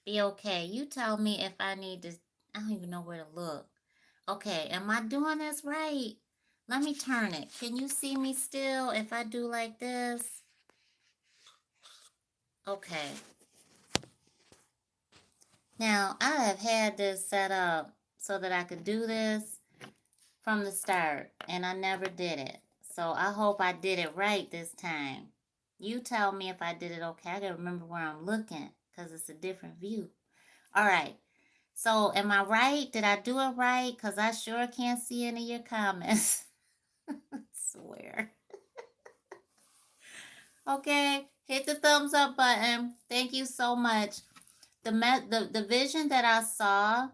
Be okay. You tell me if I need to. I don't even know where to look. Okay, am I doing this right? Let me turn it. Can you see me still if I do like this? Okay. Now, I have had this set up so that I could do this from the start, and I never did it. So I hope I did it right this time. You tell me if I did it okay. I gotta remember where I'm looking because it's a different view. All right. So, am I right? Did I do it right? Because I sure can't see any of your comments. I swear. Okay, hit the thumbs up button. Thank you so much. The vision that I saw,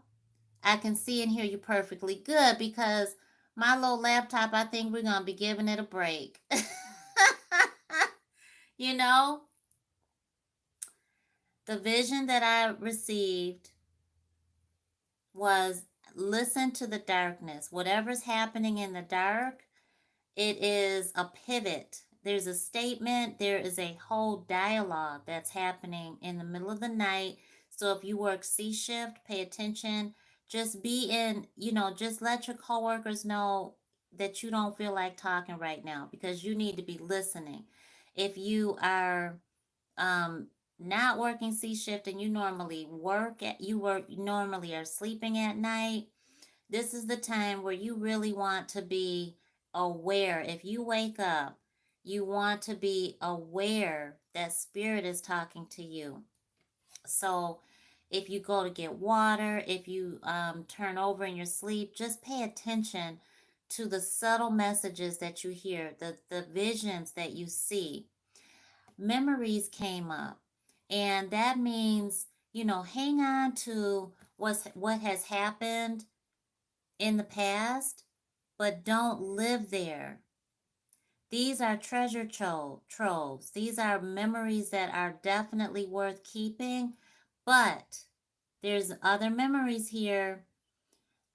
I can see and hear you perfectly good because my little laptop, I think we're gonna be giving it a break. you know, the vision that I received was listen to the darkness. Whatever's happening in the dark, it is a pivot. There's a statement, there is a whole dialogue that's happening in the middle of the night. So if you work C shift, pay attention. Just be in, just let your coworkers know that you don't feel like talking right now because you need to be listening. If you are um not working C shift and you work normally are sleeping at night, this is the time where you really want to be aware. If you wake up, you want to be aware that spirit is talking to you. So if you go to get water, if you turn over in your sleep, just pay attention to the subtle messages that you hear, the visions that you see. Memories came up, and that means, hang on to what has happened in the past, but don't live there. These are treasure troves. These are memories that are definitely worth keeping, but there's other memories here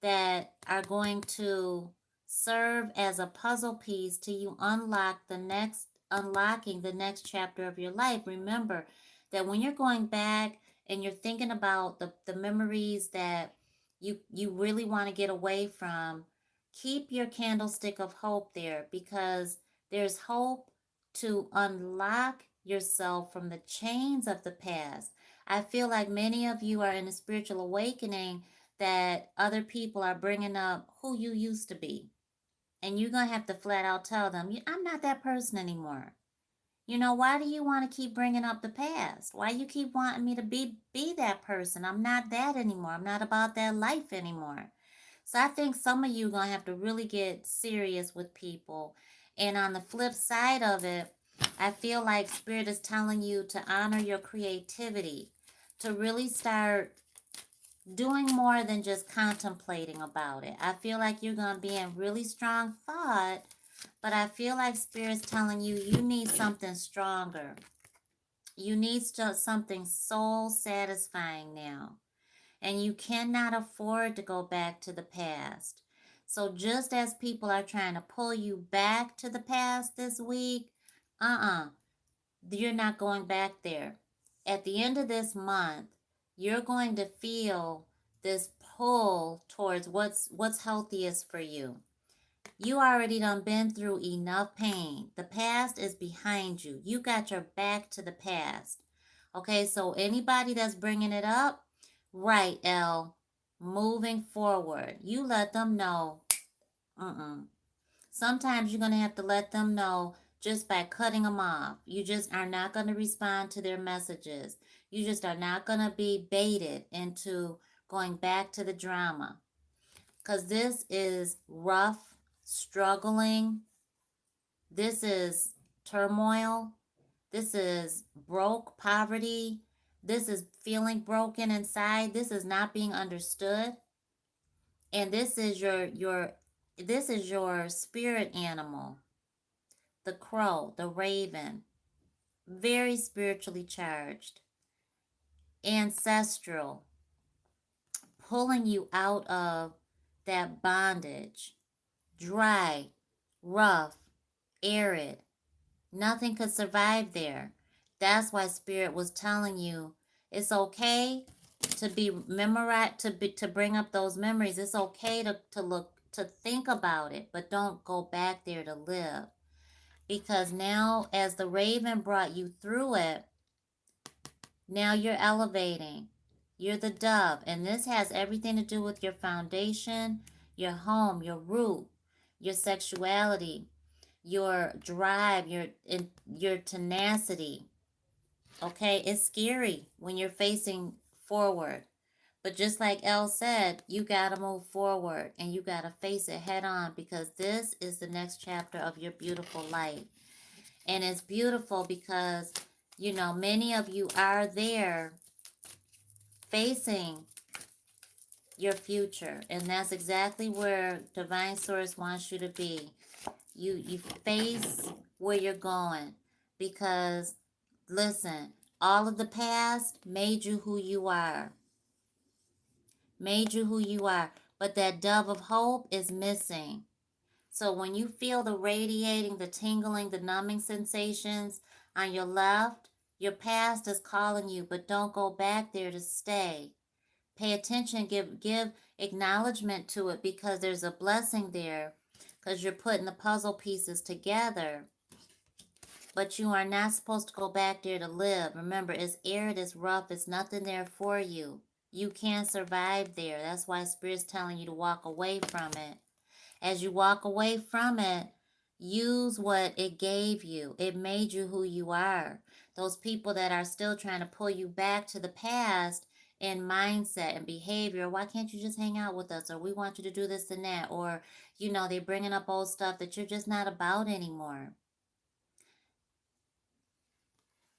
that are going to serve as a puzzle piece to you unlocking the next chapter of your life. Remember that when you're going back and you're thinking about the memories that you really want to get away from, keep your candlestick of hope there because there's hope to unlock yourself from the chains of the past. I feel like many of you are in a spiritual awakening that other people are bringing up who you used to be. And you're going to have to flat out tell them, I'm not that person anymore. Why do you want to keep bringing up the past? Why you keep wanting me to be that person? I'm not that anymore. I'm not about that life anymore. So I think some of you are going to have to really get serious with people. And on the flip side of it, I feel like Spirit is telling you to honor your creativity, to really start doing more than just contemplating about it. I feel like you're going to be in really strong thought, but I feel like Spirit's telling you you need something stronger. You need something soul satisfying now. And you cannot afford to go back to the past. So just as people are trying to pull you back to the past this week, you're not going back there. At the end of this month, you're going to feel this pull towards what's healthiest for you. You already done been through enough pain. The past is behind you. You got your back to the past. Okay, so anybody that's bringing it up, right, L, moving forward, you let them know. Sometimes you're going to have to let them know just by cutting them off. You just are not going to respond to their messages. You just are not going to be baited into going back to the drama. Because this is rough, struggling. This is turmoil. This is broke poverty. This is feeling broken inside. This is not being understood. And this is your spirit animal, the crow, the raven, very spiritually charged, ancestral, pulling you out of that bondage, dry, rough, arid. Nothing could survive there. That's why Spirit was telling you it's okay to be memorized, to bring up those memories. It's okay to look, to think about it, but don't go back there to live. Because now, as the raven brought you through it, now you're elevating. You're the dove. And this has everything to do with your foundation, your home, your root, your sexuality, your drive, your tenacity. Okay, it's scary when you're facing forward. But just like Elle said, you got to move forward and you got to face it head on, because this is the next chapter of your beautiful life. And it's beautiful because, many of you are there facing your future. And that's exactly where Divine Source wants you to be. You face where you're going, because listen, all of the past made you who you are. Made you who you are. But that dove of hope is missing. So when you feel the radiating, the tingling, the numbing sensations on your left, your past is calling you, but don't go back there to stay. Pay attention, give acknowledgement to it, because there's a blessing there, because you're putting the puzzle pieces together. But you are not supposed to go back there to live. Remember, it's arid, it's rough, it's nothing there for you. You can't survive there. That's why Spirit's telling you to walk away from it. As you walk away from it, use what it gave you. It made you who you are. Those people that are still trying to pull you back to the past in mindset and behavior, why can't you just hang out with us? Or we want you to do this and that. Or, they're bringing up old stuff that you're just not about anymore.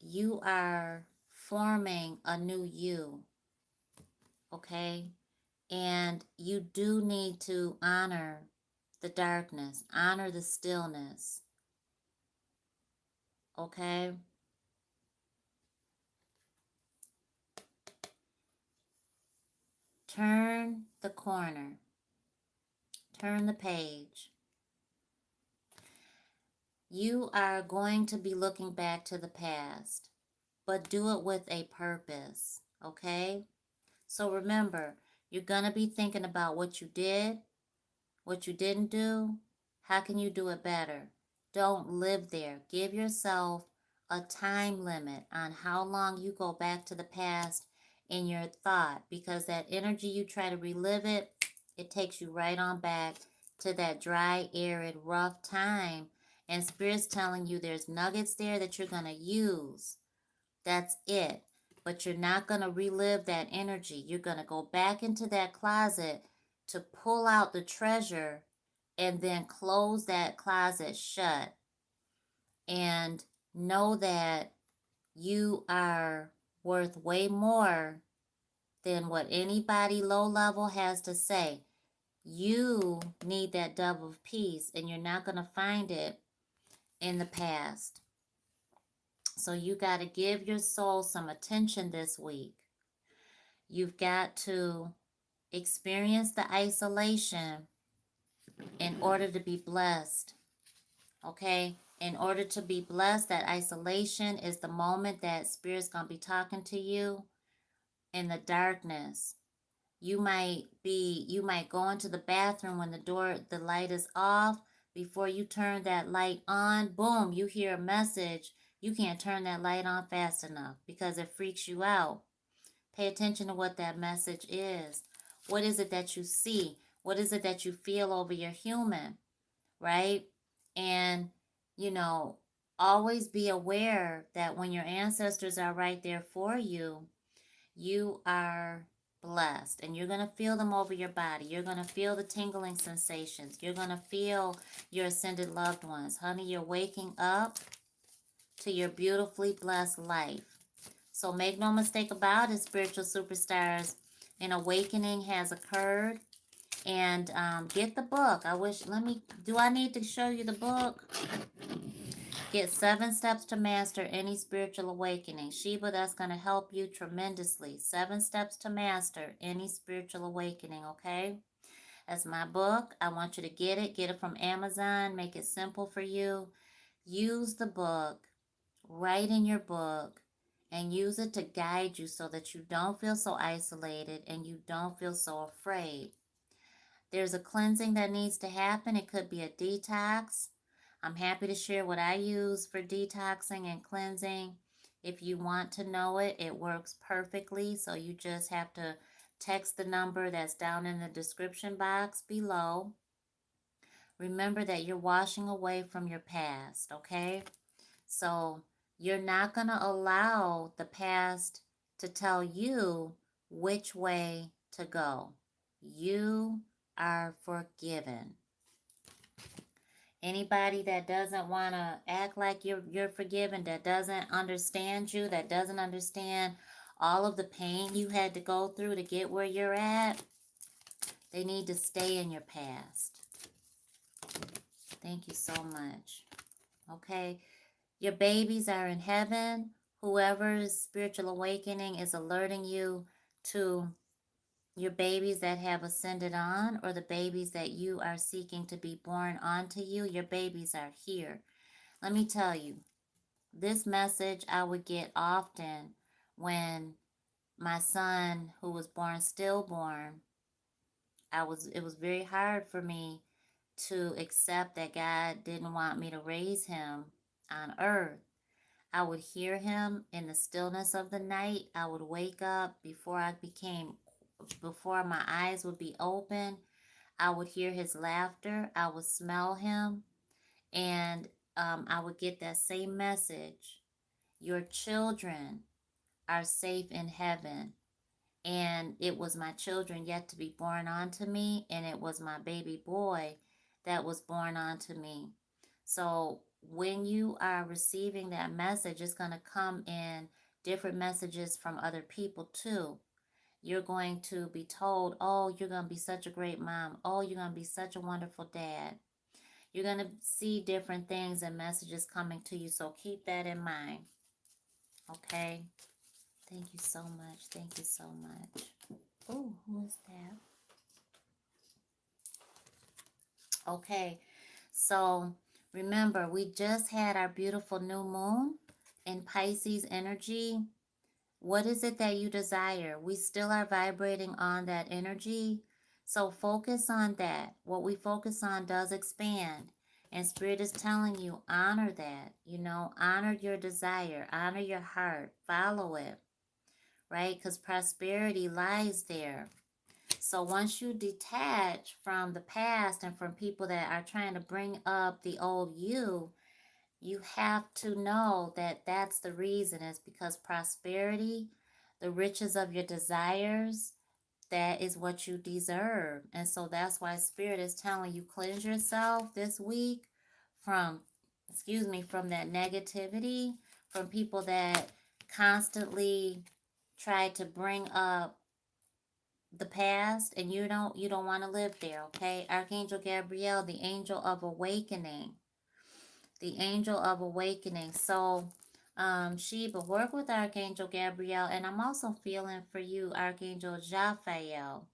You are forming a new you, okay? And you do need to honor the darkness, honor the stillness, okay? Turn the corner, turn the page. You are going to be looking back to the past, but do it with a purpose, okay? So remember, you're going to be thinking about what you did, what you didn't do, how can you do it better? Don't live there. Give yourself a time limit on how long you go back to the past in your thought, because that energy, you try to relive it, it takes you right on back to that dry, arid, rough time. And Spirit's telling you there's nuggets there that you're going to use. That's it. But you're not going to relive that energy. You're going to go back into that closet to pull out the treasure and then close that closet shut. And know that you are worth way more than what anybody low level has to say. You need that dove of peace, and you're not going to find it in the past. So you got to give your soul some attention this week. You've got to experience the isolation in order to be blessed. Okay? In order to be blessed, that isolation is the moment that Spirit's going to be talking to you in the darkness. You might go into the bathroom when the light is off. Before you turn that light on, boom, you hear a message. You can't turn that light on fast enough because it freaks you out. Pay attention to what that message is. What is it that you see? What is it that you feel over your human, right? And, always be aware that when your ancestors are right there for you, you are blessed, and you're going to feel them over your body. You're going to feel the tingling sensations. You're going to feel your ascended loved ones. Honey, you're waking up to your beautifully blessed life. So make no mistake about it, spiritual superstars. An awakening has occurred. And get the book. Do I need to show you the book? Get 7 Steps to Master Any Spiritual Awakening. Sheba, that's going to help you tremendously. 7 Steps to Master Any Spiritual Awakening, okay? That's my book. I want you to get it. Get it from Amazon. Make it simple for you. Use the book. Write in your book. and use it to guide you so that you don't feel so isolated and you don't feel so afraid. There's a cleansing that needs to happen. It could be a detox. I'm happy to share what I use for detoxing and cleansing. If you want to know it, it works perfectly. So you just have to text the number that's down in the description box below. Remember that you're washing away from your past, okay? So you're not going to allow the past to tell you which way to go. You are forgiven. Anybody that doesn't want to act like you're forgiven, that doesn't understand you, that doesn't understand all of the pain you had to go through to get where you're at, they need to stay in your past. Thank you so much. Okay? Your babies are in heaven. Whoever's spiritual awakening is alerting you to your babies that have ascended on, or the babies that you are seeking to be born onto you. Your babies are here. Let me tell you, this message I would get often when my son, who was born stillborn, it was very hard for me to accept that God didn't want me to raise him on earth. I would hear him in the stillness of the night. I would wake up before my eyes would be open. I would hear his laughter. I would smell him. And I would get that same message. Your children are safe in heaven. And it was my children yet to be born onto me. And it was my baby boy that was born onto me. So when you are receiving that message, it's going to come in different messages from other people too. You're going to be told, oh, you're going to be such a great mom. Oh, you're going to be such a wonderful dad. You're going to see different things and messages coming to you. So keep that in mind. Okay? Thank you so much. Thank you so much. Oh, who is that? Okay. So remember, we just had our beautiful new moon in Pisces energy. What is it that you desire? We still are vibrating on that energy. So focus on that. What we focus on does expand. And Spirit is telling you, honor that. Honor your desire, honor your heart, follow it, right? Because prosperity lies there. So once you detach from the past and from people that are trying to bring up the old you have to know that that's the reason. Is because prosperity, the riches of your desires, that is what you deserve. And so that's why Spirit is telling you, cleanse yourself this week from, from that negativity, from people that constantly try to bring up the past, and you don't want to live there. Okay, Archangel Gabriel, the angel of awakening, so Sheba, work with Archangel Gabriel. And I'm also feeling for you, Archangel Raphael.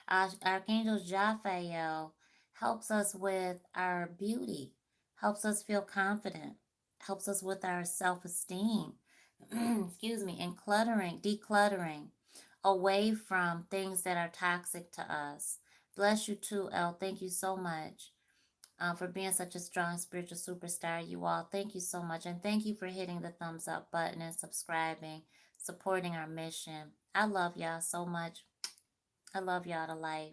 Archangel Raphael helps us with our beauty, helps us feel confident, helps us with our self-esteem. And decluttering away from things that are toxic to us. Bless you too, Elle. Thank you so much for being such a strong spiritual superstar. You all, thank you so much. And thank you for hitting the thumbs up button and subscribing, supporting our mission. I love y'all so much. I love y'all to life.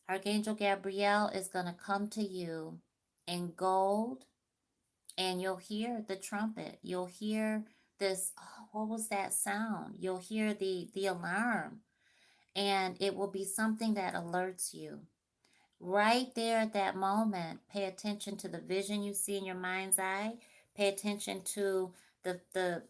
Archangel Gabriel is going to come to you in gold, and you'll hear the trumpet. You'll hear this, oh, what was that sound? You'll hear the alarm, and it will be something that alerts you. Right there at that moment, pay attention to the vision you see in your mind's eye. Pay attention to the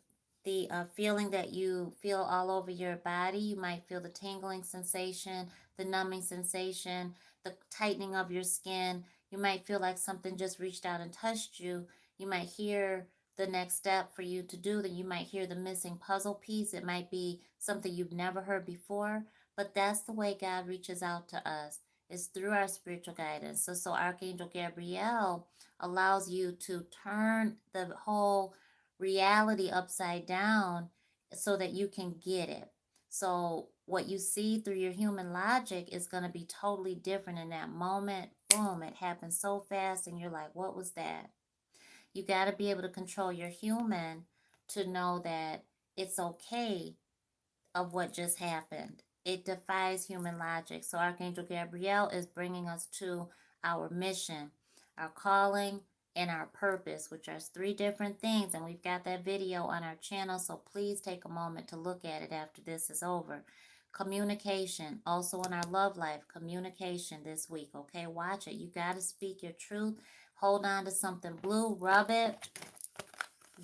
feeling that you feel all over your body. You might feel the tingling sensation, the numbing sensation, the tightening of your skin. You might feel like something just reached out and touched you. You might hear the next step for you to do. Then you might hear the missing puzzle piece. It might be something you've never heard before, but that's the way God reaches out to us. It's through our spiritual guidance. So Archangel Gabriel allows you to turn the whole reality upside down so that you can get it. So what you see through your human logic is going to be totally different in that moment. Boom, it happens so fast and you're like, what was that? You got to be able to control your human to know that it's okay of what just happened. It defies human logic. So Archangel Gabriel is bringing us to our mission, our calling, and our purpose, which are three different things. And we've got that video on our channel, so please take a moment to look at it after this is over. Communication, also in our love life, communication this week, okay? Watch it. You got to speak your truth. Hold on to something blue, rub it,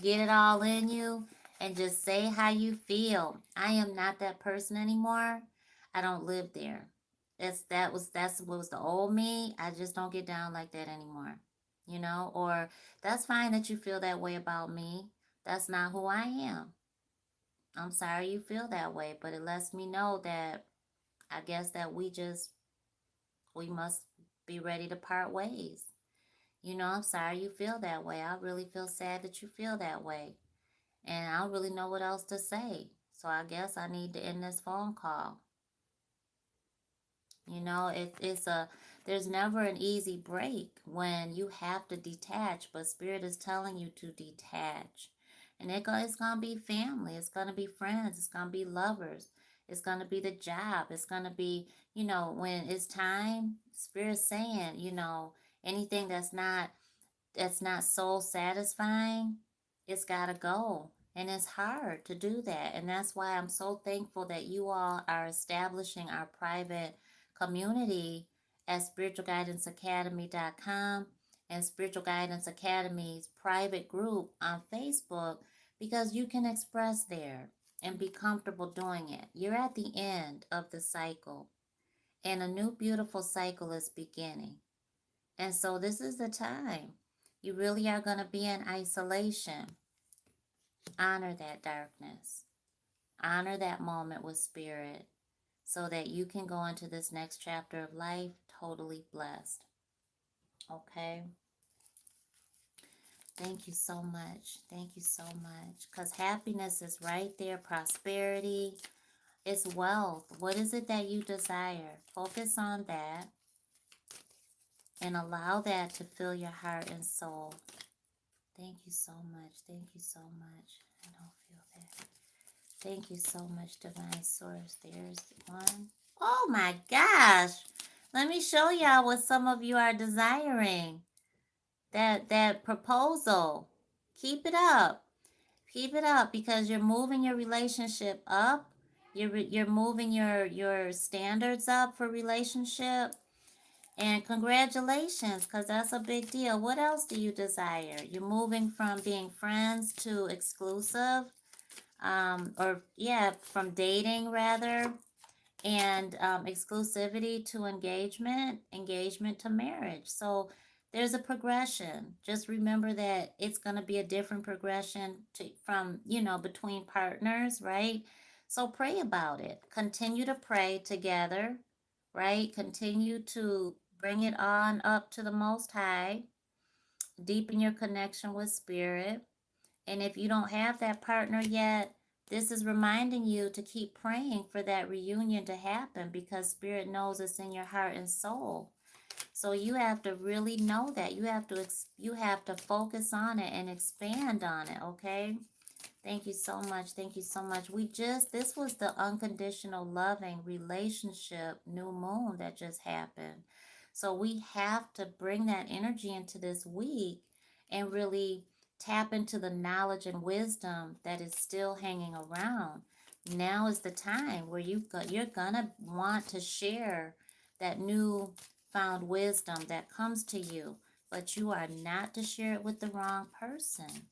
get it all in you, and just say how you feel. I am not that person anymore. I don't live there. That's what was the old me. I just don't get down like that anymore. Or that's fine that you feel that way about me. That's not who I am. I'm sorry you feel that way, but it lets me know that I guess that we must be ready to part ways. I'm sorry you feel that way. I really feel sad that you feel that way. And I don't really know what else to say. So I guess I need to end this phone call. There's never an easy break when you have to detach, but Spirit is telling you to detach. And it's going to be family, it's going to be friends, it's going to be lovers, it's going to be the job, it's going to be, when it's time, Spirit's saying, anything that's not soul satisfying, it's got to go. And it's hard to do that. And that's why I'm so thankful that you all are establishing our private community at spiritualguidanceacademy.com and Spiritual Guidance Academy's private group on Facebook, because you can express there and be comfortable doing it. You're at the end of the cycle, and a new beautiful cycle is beginning. And so this is the time. You really are going to be in isolation. Honor that darkness. Honor that moment with Spirit so that you can go into this next chapter of life totally blessed. Okay? Thank you so much. Thank you so much. Because happiness is right there. Prosperity is wealth. What is it that you desire? Focus on that and allow that to fill your heart and soul. Thank you so much. Thank you so much. I don't feel that. Thank you so much, Divine Source. There's one. Oh my gosh. Let me show y'all what some of you are desiring. That proposal. Keep it up. Keep it up, because you're moving your relationship up. You're moving your standards up for relationship. And congratulations, because that's a big deal. What else do you desire? You're moving from being friends to exclusive, from dating rather, and exclusivity to engagement to marriage. So there's a progression. Just remember that it's going to be a different progression from, between partners, right? So pray about it. Continue to pray together, right? Continue to bring it on up to the Most High. Deepen your connection with Spirit. And if you don't have that partner yet, this is reminding you to keep praying for that reunion to happen, because Spirit knows it's in your heart and soul. So you have to really know that. You have to focus on it and expand on it, okay? Thank you so much. Thank you so much. This was the unconditional loving relationship new moon that just happened. So we have to bring that energy into this week and really tap into the knowledge and wisdom that is still hanging around. Now is the time where you're gonna want to share that new found wisdom that comes to you, but you are not to share it with the wrong person.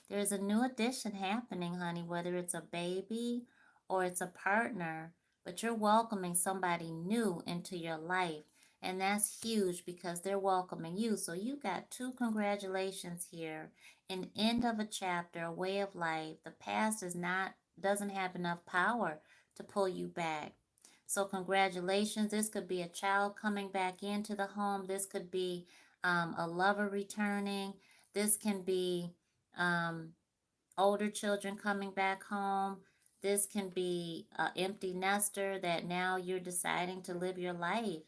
There's a new addition happening, honey, whether it's a baby or it's a partner, but you're welcoming somebody new into your life. And that's huge because they're welcoming you. So you got two congratulations here. An end of a chapter, a way of life. The past doesn't have enough power to pull you back. So congratulations. This could be a child coming back into the home. This could be a lover returning. This can be um, older children coming back home. This can be an empty nester that now you're deciding to live your life.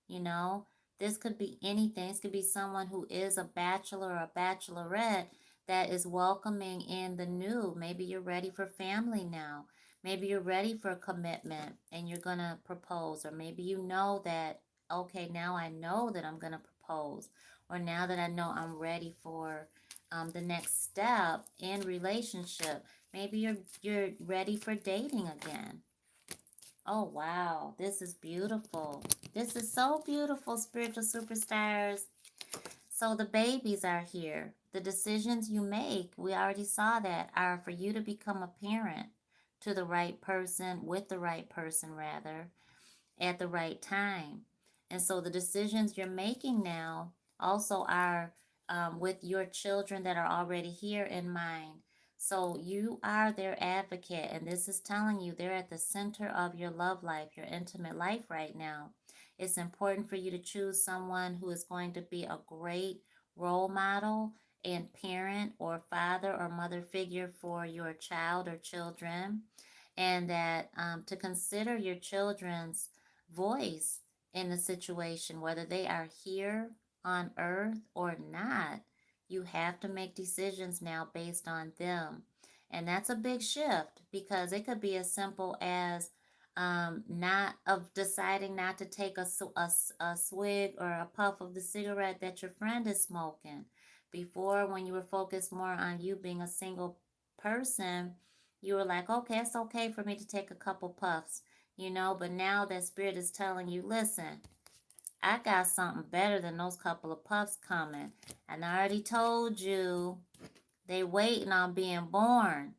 You know, this could be anything. This could be someone who is a bachelor or a bachelorette that is welcoming in the new. Maybe you're ready for family now. Maybe you're ready for a commitment and you're going to propose. Or maybe you know that, okay, now I know that I'm going to propose. Or now that I know I'm ready for the next step in relationship. Maybe you're ready for dating again. Oh wow, this is beautiful. This is so beautiful, spiritual superstars. So the babies are here. The decisions you make, we already saw that, are for you to become a parent to the right person, with the right person rather, at the right time. And so the decisions you're making now also are with your children that are already here in mind. So you are their advocate, and this is telling you they're at the center of your love life, your intimate life right now. It's important for you to choose someone who is going to be a great role model and parent or father or mother figure for your child or children, and that to consider your children's voice in the situation, whether they are here on earth or not. You have to make decisions now based on them. And that's a big shift because it could be as simple as not of deciding not to take a swig or a puff of the cigarette that your friend is smoking. Before, when you were focused more on you being a single person, you were like, okay, it's okay for me to take a couple puffs, but now that spirit is telling you, listen, I got something better than those couple of puffs coming. And I already told you they waiting on being born.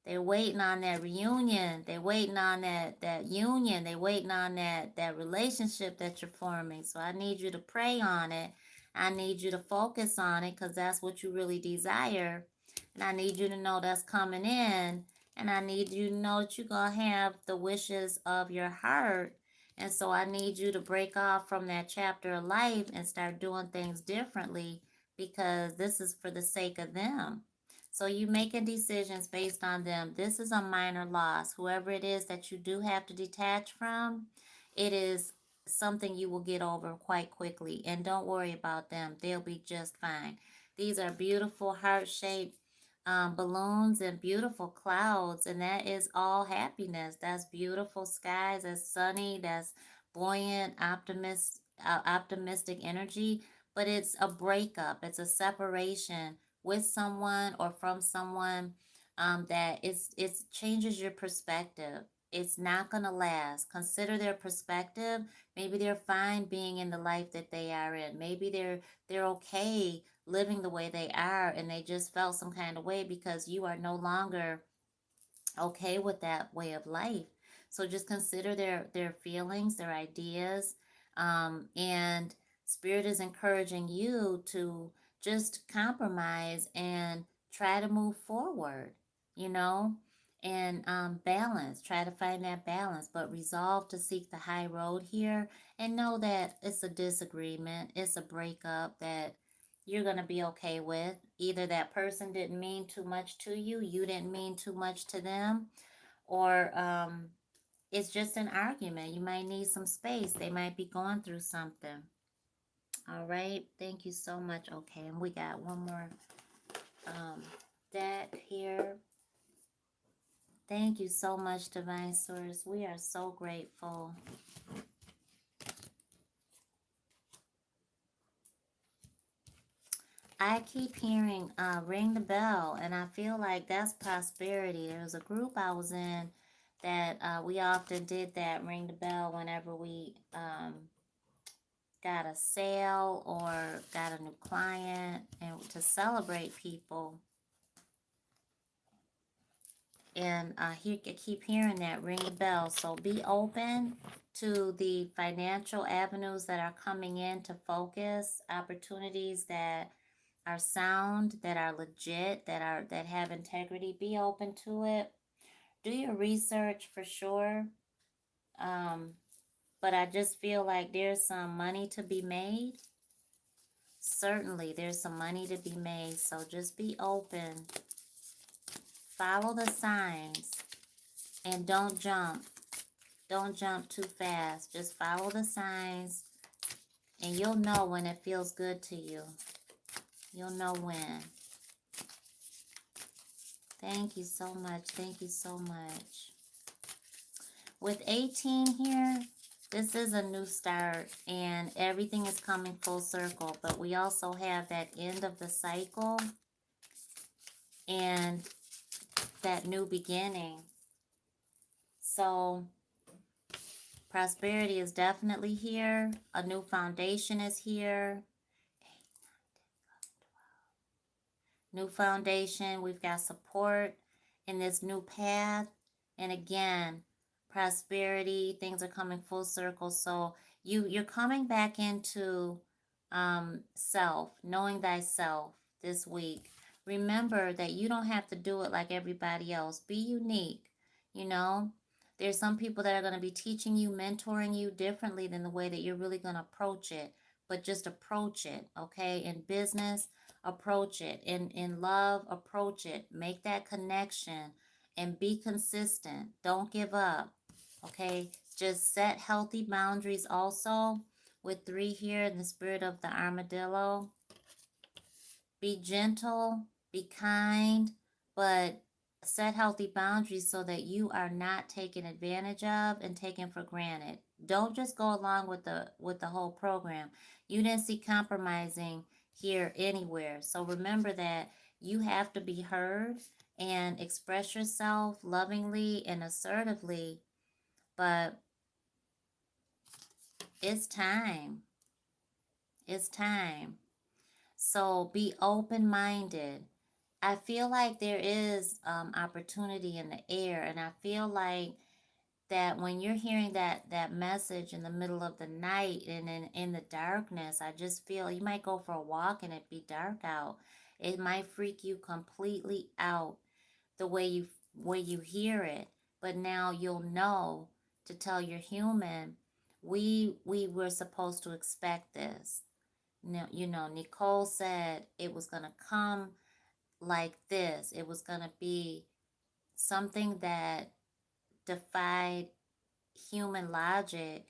They waiting on that reunion. They waiting on that union. They waiting on that relationship that you're forming. So I need you to pray on it. I need you to focus on it because that's what you really desire. And I need you to know that's coming in. And I need you to know that you're going to have the wishes of your heart. And so I need you to break off from that chapter of life and start doing things differently because this is for the sake of them. So you making decisions based on them. This is a minor loss. Whoever it is that you do have to detach from, it is something you will get over quite quickly. And don't worry about them. They'll be just fine. These are beautiful heart-shaped balloons and beautiful clouds. And that is all happiness. That's beautiful skies. That's sunny. That's buoyant, optimistic energy. But it's a breakup. It's a separation with someone or from someone that it changes your perspective. It's not gonna last. Consider their perspective. Maybe they're fine being in the life that they are in. Maybe they're okay living the way they are, and they just felt some kind of way because you are no longer okay with that way of life. So just consider their feelings, their ideas, and spirit is encouraging you to just compromise and try to move forward, you know, and balance. Try to find that balance, but resolve to seek the high road here and know that it's a disagreement, it's a breakup that you're going to be okay with. Either that person didn't mean too much to you, you didn't mean too much to them, or it's just an argument. You might need some space. They might be going through something. All right. Thank you so much. Okay. And we got one more um, deck here. Thank you so much, Divine Source. We are so grateful. I keep hearing ring the bell, and I feel like that's prosperity. There was a group I was in that we often did that, ring the bell, whenever we got a sale or got a new client, and to celebrate people. And I keep hearing that ring the bell. So be open to the financial avenues that are coming in to focus, opportunities that are sound, that are legit, that have integrity. Be open to it. Do your research for sure. Um, but I just feel like there's some money to be made. Certainly, there's some money to be made. So just be open Follow the signs and don't jump. Don't jump too fast. Just follow the signs and you'll know when it feels good to you. You'll know when. Thank you so much. Thank you so much. With 18 here, this is a new start and everything is coming full circle. But we also have that end of the cycle and that new beginning. So prosperity is definitely here. A new foundation is here. New foundation. We've got support in this new path. And again, prosperity. Things are coming full circle. So you're coming back into self, knowing thyself this week. Remember that you don't have to do it like everybody else. Be unique. You know, there's some people that are going to be teaching you, mentoring you differently than the way that you're really going to approach it. But just approach it, okay? In business, approach it. In love, approach it. Make that connection and be consistent. Don't give up, okay? Just set healthy boundaries also with 3 here in the spirit of the armadillo. Be gentle, be kind, but set healthy boundaries so that you are not taken advantage of and taken for granted. Don't just go along with the whole program. You didn't see compromising here anywhere. So remember that you have to be heard and express yourself lovingly and assertively, but it's time. It's time. So be open-minded. I feel like there is opportunity in the air, and I feel like that when you're hearing that message in the middle of the night and in the darkness, I just feel you might go for a walk and it be dark out. It might freak you completely out the way you hear it, but now you'll know to tell your human, we were supposed to expect this. Now, you know, Nicole said it was gonna come like this. It was gonna be something that defied human logic,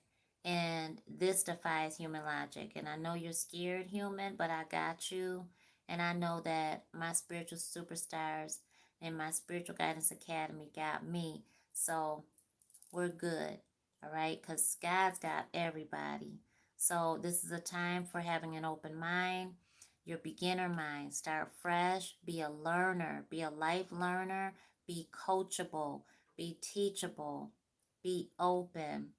and this defies human logic. And I know you're scared, human, but I got you. And I know that my spiritual superstars and my spiritual guidance academy got me. So we're good, all right? Because God's got everybody. So this is a time for having an open mind, your beginner mind. Start fresh, be a learner, be a life learner, be coachable, be teachable, be open,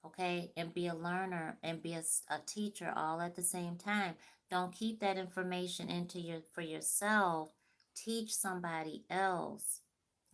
okay? And be a learner and be a teacher all at the same time. Don't keep that information for yourself. Teach somebody else,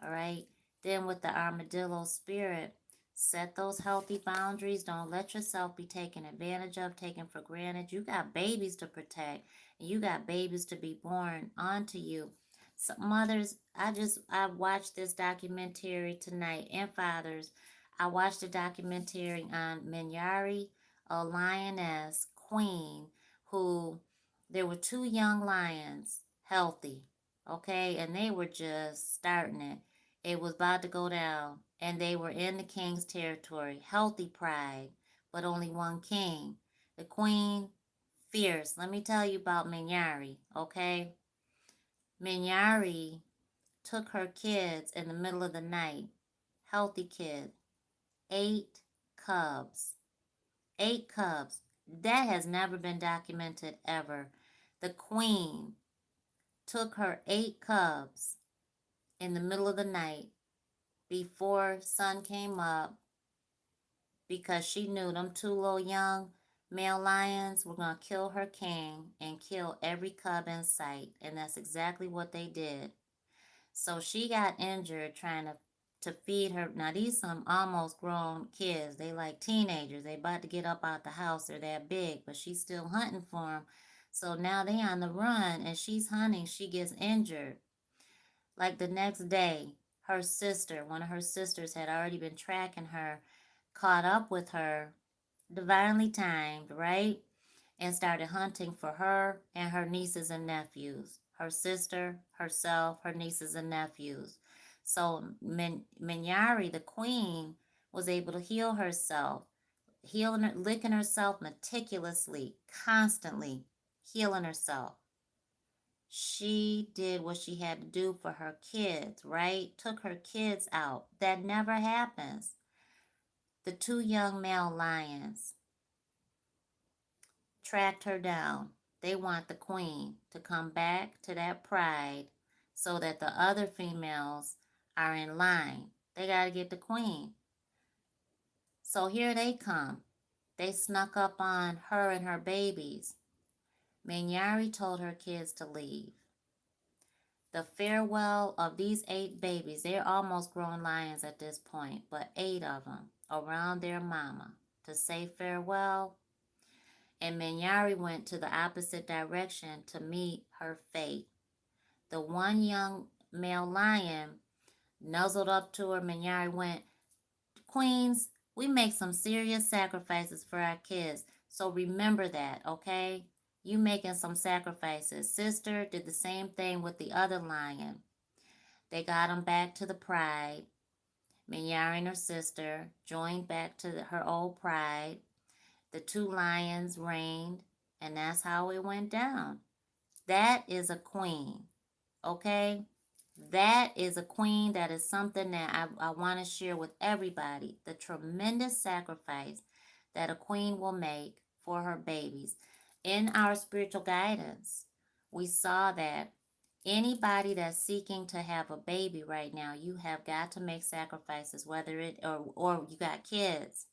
all right? Then with the armadillo spirit, set those healthy boundaries. Don't let yourself be taken advantage of, taken for granted. You got babies to protect, and you got babies to be born onto you. So mothers, I watched this documentary tonight, and fathers, I watched a documentary on Minyari, a lioness queen, who there were 2 young lions, healthy, okay, and they were just starting it. It was about to go down, and they were in the king's territory, healthy pride, but only one king. The queen, fierce. Let me tell you about Minyari, okay? Minyari took her kids in the middle of the night, healthy kids, 8 cubs. 8 cubs. That has never been documented ever. The queen took her 8 cubs in the middle of the night before sun came up because she knew them 2 little young male lions were going to kill her king and kill every cub in sight. And that's exactly what they did. So she got injured trying to feed her. Now these some almost grown kids. They like teenagers. They about to get up out the house. They're that big, but she's still hunting for them. So now they on the run and she's hunting. She gets injured. Like the next day, her sister, one of her sisters had already been tracking her, caught up with her, divinely timed, right? And started hunting for her and her nieces and nephews. her sister, herself, her nieces and nephews. So Minyari, the queen, was able to heal herself, licking herself meticulously, constantly healing herself. She did what she had to do for her kids, right? Took her kids out. That never happens. The two young male lions tracked her down. They want the queen to come back to that pride so that the other females are in line. They got to get the queen. So here they come. They snuck up on her and her babies. Minyari told her kids to leave. The farewell of these 8 babies, they're almost grown lions at this point, but 8 of them around their mama to say farewell. And Minyari went to the opposite direction to meet her fate. The one young male lion nuzzled up to her. Minyari went, Queens, we make some serious sacrifices for our kids. So remember that, okay? You making some sacrifices. Sister did the same thing with the other lion. They got him back to the pride. Minyari and her sister joined back to her old pride. The 2 lions reigned, and that's how it went down. That is a queen, okay? That is a queen. That is something that I want to share with everybody. The tremendous sacrifice that a queen will make for her babies. In our spiritual guidance, we saw that anybody that's seeking to have a baby right now, you have got to make sacrifices, whether it or you got kids,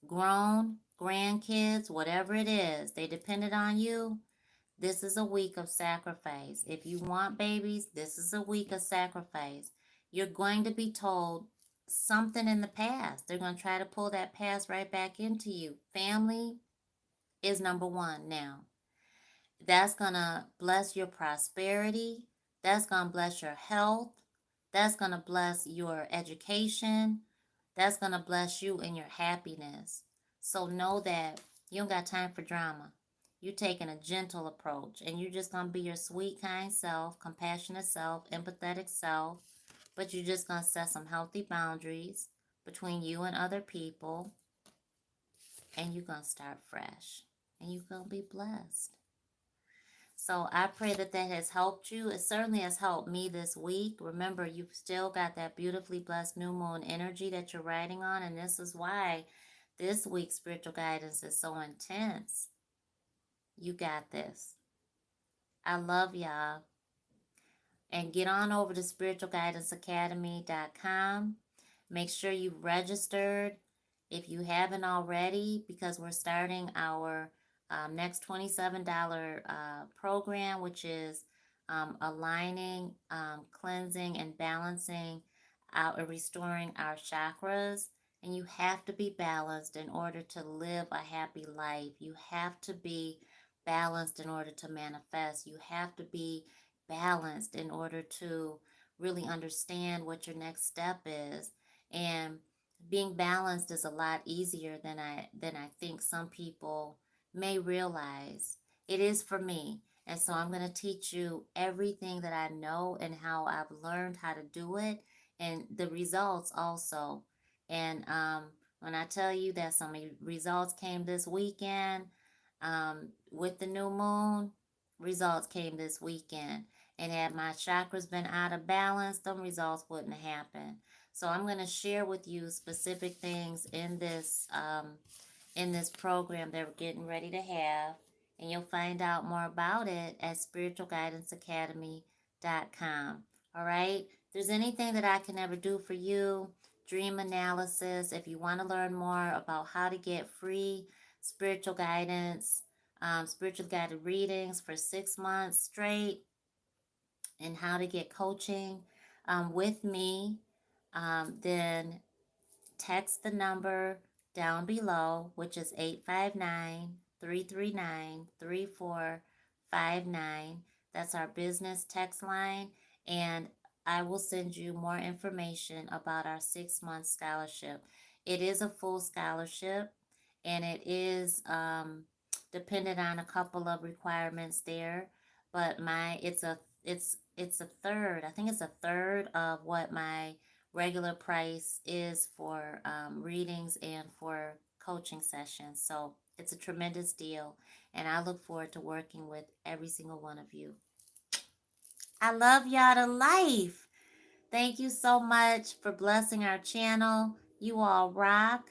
grown, grandkids, whatever it is, they depended on you. This is a week of sacrifice. If you want babies, this is a week of sacrifice. You're going to be told something in the past. They're going to try to pull that past right back into you. Family is number one now. That's going to bless your prosperity. That's going to bless your health. That's going to bless your education. That's going to bless you and your happiness. So know that you don't got time for drama. You're taking a gentle approach and you're just going to be your sweet, kind self, compassionate self, empathetic self. But you're just going to set some healthy boundaries between you and other people. And you're going to start fresh. And you're going to be blessed. So I pray that that has helped you. It certainly has helped me this week. Remember, you've still got that beautifully blessed new moon energy that you're riding on. And this is why this week's spiritual guidance is so intense. You got this. I love y'all. And get on over to spiritualguidanceacademy.com. Make sure you've registered if you haven't already, because we're starting our next $27 program, which is aligning, cleansing, and balancing out and restoring our chakras. And you have to be balanced in order to live a happy life. You have to be balanced in order to manifest. You have to be balanced in order to really understand what your next step is. And being balanced is a lot easier than I think some people may realize. It is for me. And so I'm going to teach you everything that I know and how I've learned how to do it and the results also. And when I tell you that some results came this weekend, with the new moon, results came this weekend. And had my chakras been out of balance, them results wouldn't have happened. So I'm going to share with you specific things in this program that we're getting ready to have. And you'll find out more about it at spiritualguidanceacademy.com. All right? If there's anything that I can ever do for you, dream analysis, if you want to learn more about how to get free spiritual guidance, spiritual guided readings for 6 months straight, and how to get coaching with me, then text the number down below, which is 859-339-3459. That's our business text line. And I will send you more information about our 6-month scholarship. It is a full scholarship, and it is dependent on a couple of requirements there. but my it's a third. I think it's a third of what my regular price is for readings and for coaching sessions. So it's a tremendous deal, and I look forward to working with every single one of you. I love y'all to life. Thank you so much for blessing our channel. You all rock,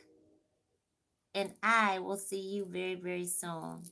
and I will see you very, very soon.